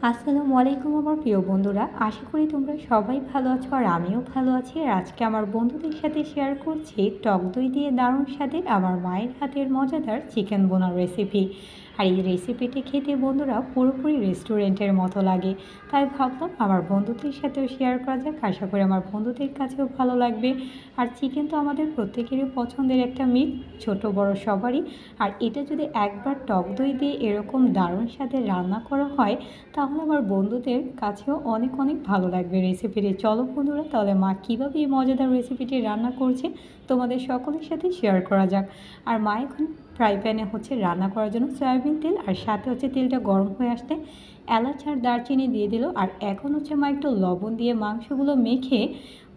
আসসালামু আলাইকুম আমার প্রিয় বন্ধুরা, আশা করি তোমরা সবাই ভালো আছো আর আমিও ভালো আছি। আর আজকে আমার বন্ধুদের সাথে শেয়ার করছি টক দই দিয়ে দারুণ স্বাদের আমার মায়ের হাতের মজাদার চিকেন বোনার রেসিপি। আর এই রেসিপিটি খেতে বন্ধুরা পুরোপুরি রেস্টুরেন্টের মতো লাগে, তাই ভাবলাম আমার বন্ধুদের সাথেও শেয়ার করা যাক। আশা করি আমার বন্ধুদের কাছেও ভালো লাগবে। আর চিকেন তো আমাদের প্রত্যেকেরই পছন্দের একটা মিট, ছোট বড় সবারই। আর এটা যদি একবার টক দই দিয়ে এরকম দারুণ স্বাদের রান্না করা হয় তাহলে আমার বন্ধুদের কাছেও অনেক অনেক ভালো লাগবে রেসিপিটি। চলো বন্ধুরা, তাহলে মা কীভাবে এই মজাদার রেসিপিটি রান্না করছে তোমাদের সকলের সাথে শেয়ার করা যাক। আর মা এখন ফ্রাই প্যানে হচ্ছে রান্না করার জন্য সয়াবিন তেল, আর সাথে হচ্ছে তেলটা গরম হয়ে আসতে এলাচ আর দারচিনি দিয়ে দিল। আর এখন হচ্ছে মা একটু লবণ দিয়ে মাংসগুলো মেখে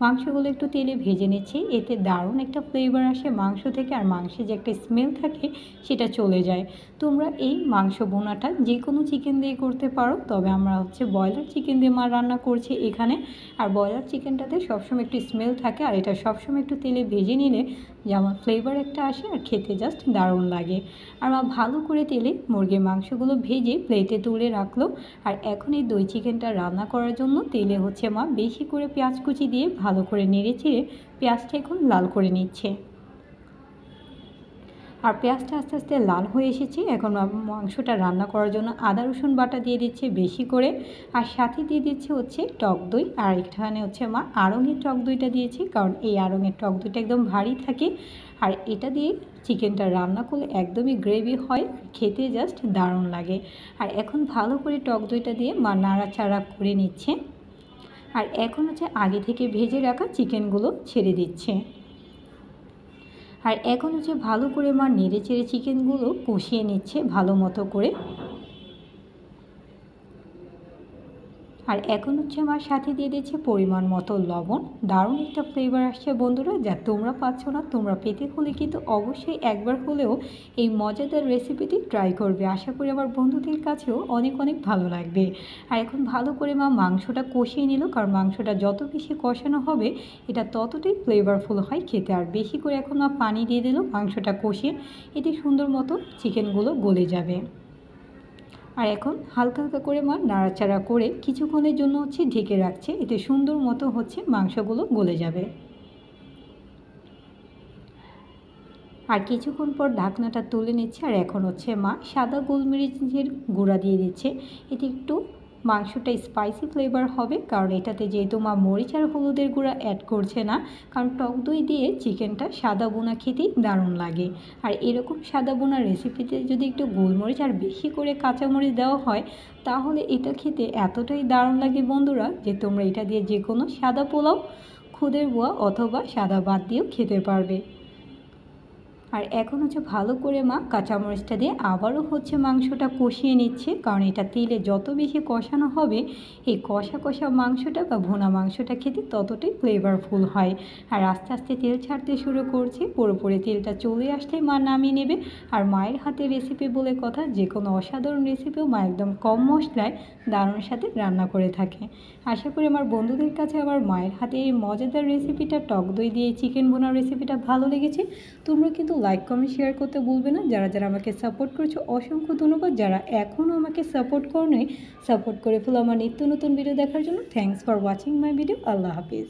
মাংসগুলো একটু তেলে ভেজে নিচ্ছি। এতে দারুণ একটা ফ্লেভার আসে মাংস থেকে, আর মাংসে যে একটা স্মেল থাকে সেটা চলে যায়। তোমরা এই মাংস বোনাটা যে কোনো চিকেন দিয়ে করতে পারো, তবে আমরা হচ্ছে ব্রয়লার চিকেন দিয়ে মা রান্না করছি এখানে। আর ব্রয়লার চিকেনটাতে সবসময় একটু স্মেল থাকে, আর এটা সবসময় একটু তেলে ভেজে নিলে যেমন ফ্লেভার একটা আসে আর খেতে জাস্ট দারুণ লাগে। আর মা ভালো করে তেলে মুরগির মাংসগুলো ভেজে প্লেটে তুলে রাখলো। আর এখন এই দই চিকেনটা রান্না করার জন্য তেলে হচ্ছে মা বেশি করে পেঁয়াজ কুচি দিয়ে ভালো করে নেড়ে চেড়ে পেঁয়াজটা এখন লাল করে নিচ্ছে। আর পেঁয়াজটা আস্তে আস্তে লাল হয়ে এসেছে। এখন মাংসটা রান্না করার জন্য আদা রসুন বাটা দিয়ে দিচ্ছে বেশি করে, আর সাথে দিয়ে দিচ্ছে হচ্ছে টক দই। আর এখানে হচ্ছে মা আড়ঙের টক দইটা দিয়েছি, কারণ এই আড়ঙের টক দইটা একদম ভারী থাকে। আর এটা দিয়ে চিকেনটা রান্না করলে একদমই গ্রেভি হয়, খেতে জাস্ট দারুণ লাগে। আর এখন ভালো করে টক দইটা দিয়ে মা নাড়াচাড়া করে নিচ্ছে। আর এখন হচ্ছে আগে থেকে ভেজে রাখা চিকেনগুলো ছেড়ে দিচ্ছে। আর এখন হচ্ছে ভালো করে মা নেড়ে চেড়ে চিকেনগুলো কষিয়ে নিচ্ছে ভালো মতো করে। আর এখন হচ্ছে আমার সাথে দিয়ে দিচ্ছে পরিমাণ মতো লবণ। দারুণ একটা ফ্লেভার আসছে বন্ধুরা, যা তোমরা পাচ্ছ না। তোমরা পেতে হলে কিন্তু অবশ্যই একবার হলেও এই মজাদার রেসিপিটি ট্রাই করবে। আশা করি আমার বন্ধুদের কাছেও অনেক অনেক ভালো লাগবে। আর এখন ভালো করে মা মাংসটা কষিয়ে নিল, কারণ মাংসটা যত বেশি কষানো হবে এটা ততটাই ফ্লেভারফুল হয় খেতে। আর বেশি করে এখন মা পানি দিয়ে দিল মাংসটা কষিয়ে, এতে সুন্দর মতো চিকেনগুলো গলে যাবে। আর এখন হালকা হালকা করে মা নাড়াচাড়া করে কিছুক্ষণের জন্য হচ্ছে ঢেকে রাখছে, এতে সুন্দর মতো হচ্ছে মাংসগুলো গলে যাবে। আর কিছুক্ষণ পর ঢাকনাটা তুলে নিচ্ছে। আর এখন হচ্ছে মা সাদা গোলমরিচের গুঁড়া দিয়ে দিচ্ছে, এতে একটু মাংসটা স্পাইসি ফ্লেভার হবে, কারণ এটাতে যেহেতু মা মরিচ আর হলুদের গুঁড়া অ্যাড করছে না, কারণ টক দই দিয়ে চিকেনটা সাদা বোনা খেতেই দারুণ লাগে। আর এরকম সাদা বোনা রেসিপিতে যদি একটু গোলমরিচ আর বেশি করে কাঁচামরিচ দেওয়া হয় তাহলে এটা খেতে এতটাই দারুণ লাগে বন্ধুরা, যে তোমরা এটা দিয়ে যে কোনো সাদা পোলাও, খুদের বোয়া অথবা সাদা ভাত দিয়েও খেতে পারবে। আর এখন হচ্ছে ভালো করে মা কাঁচামরিচটা দিয়ে আবারও হচ্ছে মাংসটা কষিয়ে নিচ্ছে, কারণ এটা তেলে যত বেশি কষানো হবে এই কষা কষা মাংসটা বা ভুনা মাংসটা খেতে ততটাই ফ্লেভারফুল হয়। আর আস্তে আস্তে তেল ছাড়তে শুরু করছে, পুরোপুরি তেলটা চলে আসলেই মা নামিয়ে নেবে। আর মায়ের হাতে রেসিপি বলে কথা, যে কোনো অসাধারণ রেসিপিও মা একদম কম মশলায় দারুণ সাথে রান্না করে থাকে। আশা করি আমার বন্ধুদের কাছে আমার মায়ের হাতে এই মজাদার রেসিপিটা টক দই দিয়ে চিকেন ভুনা রেসিপিটা ভালো লেগেছে। তোমরা কিন্তু লাইক কমেন্ট শেয়ার করতে ভুলবে না। যারা যারা আমাকে সাপোর্ট করছো অসংখ্য ধন্যবাদ। যারা এখনও আমাকে সাপোর্ট করো নাই, সাপোর্ট করে ফেলো আমার নিত্য নতুন ভিডিও দেখার জন্য। Thanks for watching my video. Allah Hafiz.